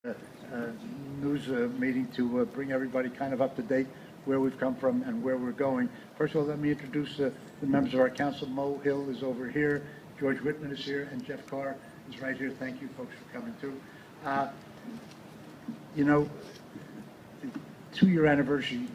uh, news meeting to bring everybody kind of up to date where we've come from and where we're going. First of all, let me introduce the members of our council. Mo Hill is over here, George Whitman is here, and Jeff Carr is right here. Thank you, folks, for coming too. You know, the 2-year anniversary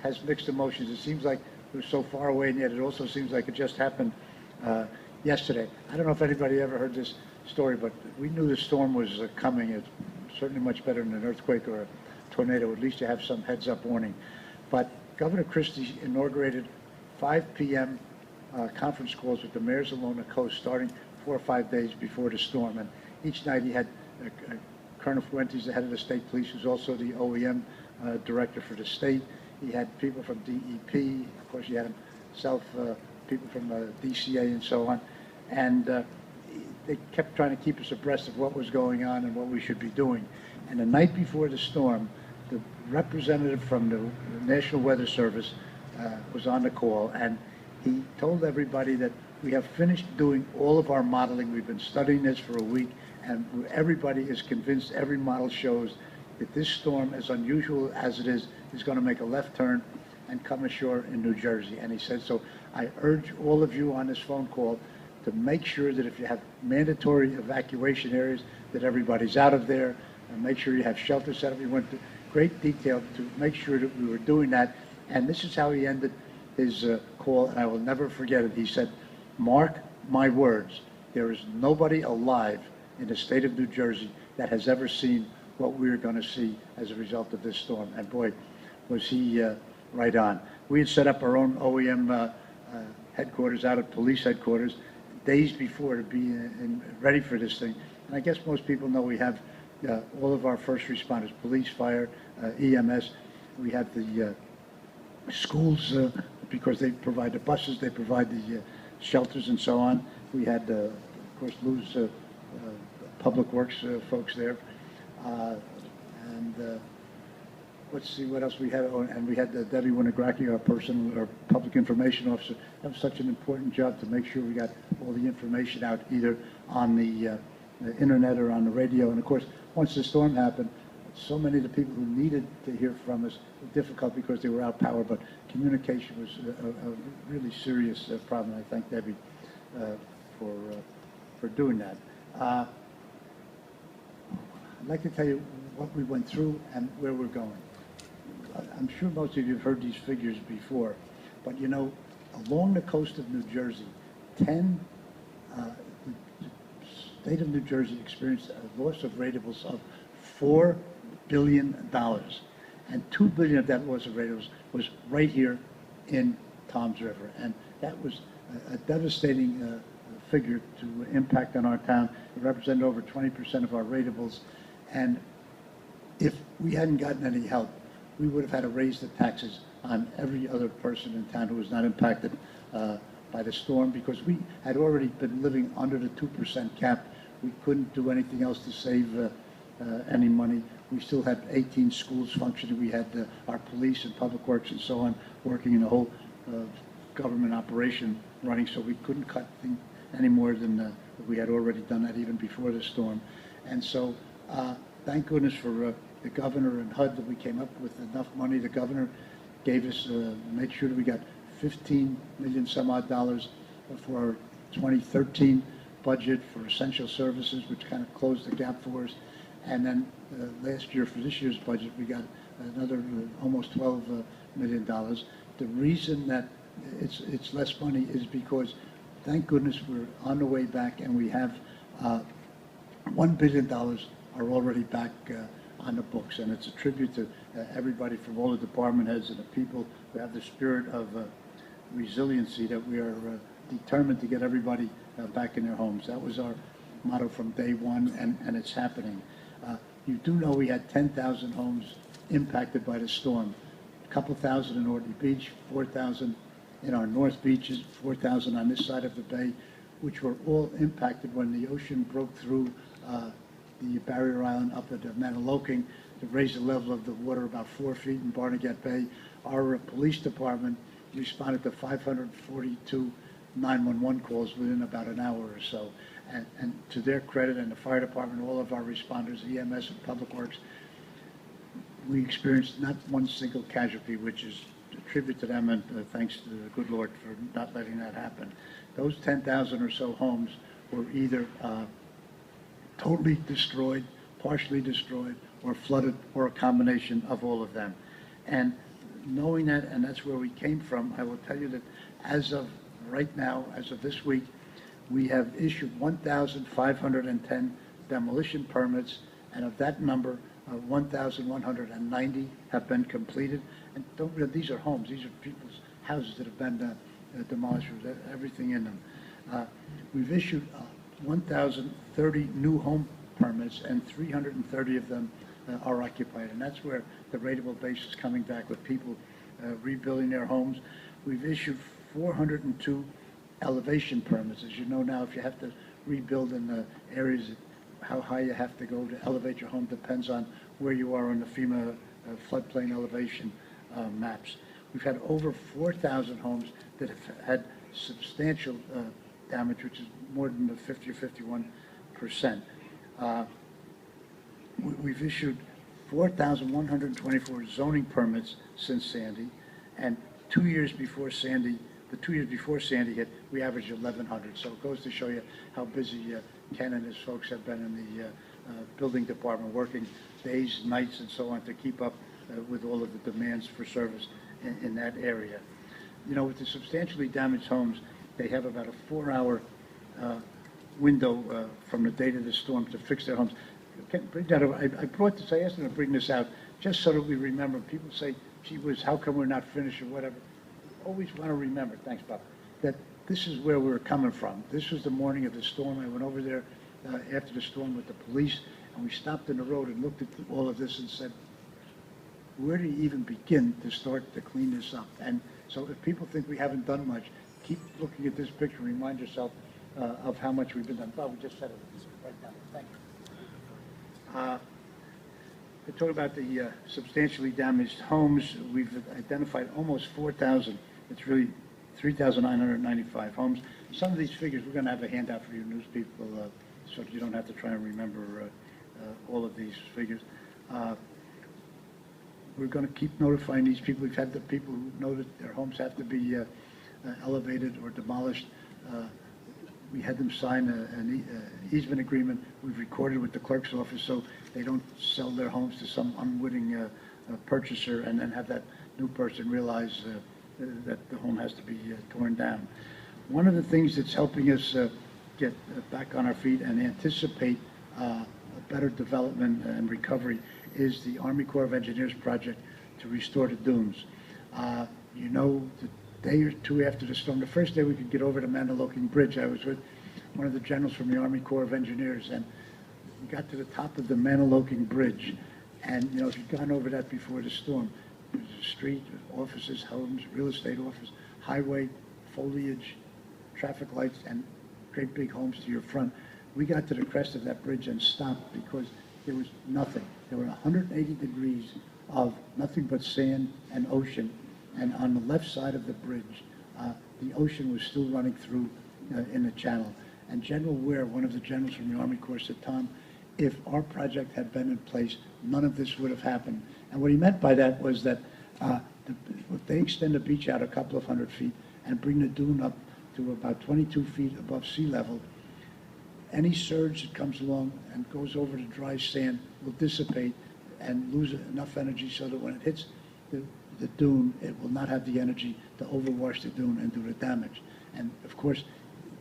has mixed emotions. It seems like it was so far away, and yet it also seems like it just happened yesterday. I don't know if anybody ever heard this story, but we knew the storm was coming. It's certainly much better than an earthquake or a tornado. At least you have some heads-up warning. But Governor Christie inaugurated 5 p.m. Conference calls with the mayors along the coast starting 4 or 5 days before the storm. And each night he had Colonel Fuentes, the head of the state police, who's also the OEM director for the state. He had people from DEP. Of course, he had himself, people from DCA and so on. And they kept trying to keep us abreast of what was going on and what we should be doing. And the night before the storm, the representative from the National Weather Service was on the call, and he told everybody that we have finished doing all of our modeling. We've been studying this for a week, and everybody is convinced, every model shows that this storm, as unusual as it is going to make a left turn and come ashore in New Jersey. And he said, so I urge all of you on this phone call to make sure that if you have mandatory evacuation areas, that everybody's out of there, and make sure you have shelters set up. He went to great detail to make sure that we were doing that. And this is how he ended his call, and I will never forget it. He said, mark my words, there is nobody alive in the state of New Jersey that has ever seen what we're going to see as a result of this storm. And boy, was he right on. We had set up our own OEM headquarters out at police headquarters days before to be ready for this thing. And I guess most people know we have all of our first responders, police, fire, EMS. We have the schools because they provide the buses, they provide the shelters and so on. We had, of course, Lou's public works folks there. Let's see what else we had. Oh, and we had Debbie Winagraki, our public information officer. That was such an important job to make sure we got all the information out either on the internet or on the radio. And of course, once the storm happened, so many of the people who needed to hear from us were difficult because they were out of power, but communication was a really serious problem. I thank Debbie for doing that. I'd like to tell you what we went through and where we're going. I'm sure most of you have heard these figures before, but you know, along the coast of New Jersey, the state of New Jersey experienced a loss of ratables of $4 billion, and $2 billion of that loss of ratables was right here in Toms River, and that was a devastating figure to impact on our town. It represented over 20% of our ratables, and if we hadn't gotten any help, we would have had to raise the taxes on every other person in town who was not impacted by the storm, because we had already been living under the 2% cap. We couldn't do anything else to save any money. We still had 18 schools functioning. We had our police and public works and so on working in the whole government operation running, so we couldn't cut any more than we had already done that even before the storm. And so thank goodness for the governor and HUD that we came up with enough money. The governor gave us, make sure that we got 15 million some odd dollars for our 2013 budget for essential services, which kind of closed the gap for us. And then last year, for this year's budget, we got another almost $12 million. The reason that it's less money is because, thank goodness, we're on the way back, and we have $1 billion are already back on the books, and it's a tribute to everybody from all the department heads and the people who have the spirit of resiliency that we are determined to get everybody back in their homes. That was our motto from day one, and it's happening. You do know we had 10,000 homes impacted by the storm, a couple thousand in Orkney Beach, 4,000 in our North Beaches, 4,000 on this side of the bay, which were all impacted when the ocean broke through the barrier island up at Manaloking to raise the level of the water about 4 feet in Barnegat Bay. Our police department responded to 542 911 calls within about an hour or so. And to their credit, and the fire department, all of our responders, EMS and Public Works, we experienced not one single casualty, which is a tribute to them, and thanks to the good Lord for not letting that happen. Those 10,000 or so homes were either totally destroyed, partially destroyed, or flooded, or a combination of all of them. And knowing that, and that's where we came from, I will tell you that as of right now, as of this week, we have issued 1,510 demolition permits, and of that number, 1,190 have been completed. And don't forget, these are homes, these are people's houses that have been demolished, with everything in them. We've issued 1,030 new home permits, and 330 of them are occupied, and that's where the rateable base is coming back with people rebuilding their homes. We've issued 402 elevation permits. As you know now, if you have to rebuild in the areas, how high you have to go to elevate your home depends on where you are on the FEMA floodplain elevation maps. We've had over 4,000 homes that have had substantial damage, which is more than the 50 or 51%. We've issued 4,124 zoning permits since Sandy, and 2 years before Sandy, the 2 years before Sandy hit, we averaged 1,100. So it goes to show you how busy Ken and his folks have been in the building department, working days, nights, and so on to keep up with all of the demands for service in that area. You know, with the substantially damaged homes, they have about a 4-hour window from the date of the storm to fix their homes. Bring that over. I brought this, I asked them to bring this out just so that we remember. People say, gee whiz, how come we're not finished or whatever. Always want to remember, thanks Bob, that this is where we're coming from. This was the morning of the storm. I went over there after the storm with the police, and we stopped in the road and looked at all of this and said, where do you even begin to start to clean this up? And so if people think we haven't done much, keep looking at this picture, remind yourself of how much we've been done. Bob, we just said it right now. Thank you. To talk about the substantially damaged homes, we've identified almost 4,000. It's really 3,995 homes. Some of these figures, we're going to have a handout for you news people, so you don't have to try and remember all of these figures. We're going to keep notifying these people. We've had the people who know that their homes have to be elevated or demolished. We had them sign an easement agreement. We've recorded with the clerk's office so they don't sell their homes to some unwitting purchaser and then have that new person realize that the home has to be torn down. One of the things that's helping us get back on our feet and anticipate a better development and recovery is the Army Corps of Engineers project to restore the dunes. You know, the day or two after the storm, the first day we could get over the Mandaloking Bridge, I was with one of the generals from the Army Corps of Engineers, and we got to the top of the Mandaloking Bridge, and you know, if you'd gone over that before the storm, there was a street, offices, homes, real estate office, highway, foliage, traffic lights, and great big homes to your front. We got to the crest of that bridge and stopped because there was nothing. There were 180 degrees of nothing but sand and ocean. And on the left side of the bridge, the ocean was still running through in the channel. And General Ware, one of the generals from the Army Corps, said, Tom, if our project had been in place, none of this would have happened. And what he meant by that was that they extend the beach out a couple of 100 feet and bring the dune up to about 22 feet above sea level. Any surge that comes along and goes over the dry sand will dissipate and lose enough energy so that when it hits the dune, it will not have the energy to overwash the dune and do the damage. And of course,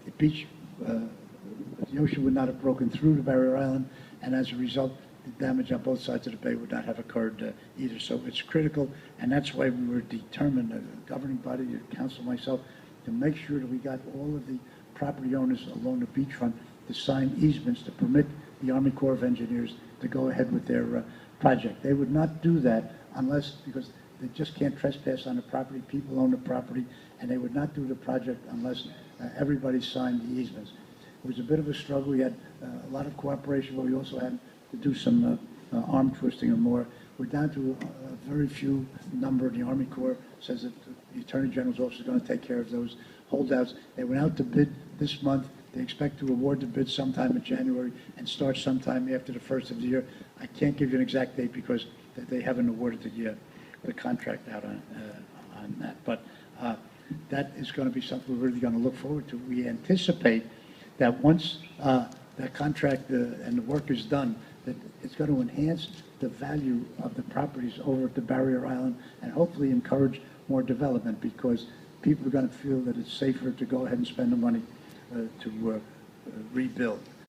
the beach, the ocean would not have broken through the barrier island, and as a result, the damage on both sides of the bay would not have occurred either. So it's critical, and that's why we were determined, the governing body, the council, myself, to make sure that we got all of the property owners along the beachfront to sign easements to permit the Army Corps of Engineers to go ahead with their project. They would not do that unless, because they just can't trespass on the property, people own the property, and they would not do the project unless everybody signed the easements. It was a bit of a struggle. We had a lot of cooperation, but we also had to do some arm twisting and more. We're down to a very few number. The Army Corps says that the Attorney General's office is going to take care of those holdouts. They went out to bid this month. They expect to award the bid sometime in January and start sometime after the first of the year. I can't give you an exact date because they haven't awarded the contract out on that. But that is going to be something we're really going to look forward to. We anticipate that once that contract and the work is done, that it's going to enhance the value of the properties over at the Barrier Island and hopefully encourage more development, because people are going to feel that it's safer to go ahead and spend the money to rebuild.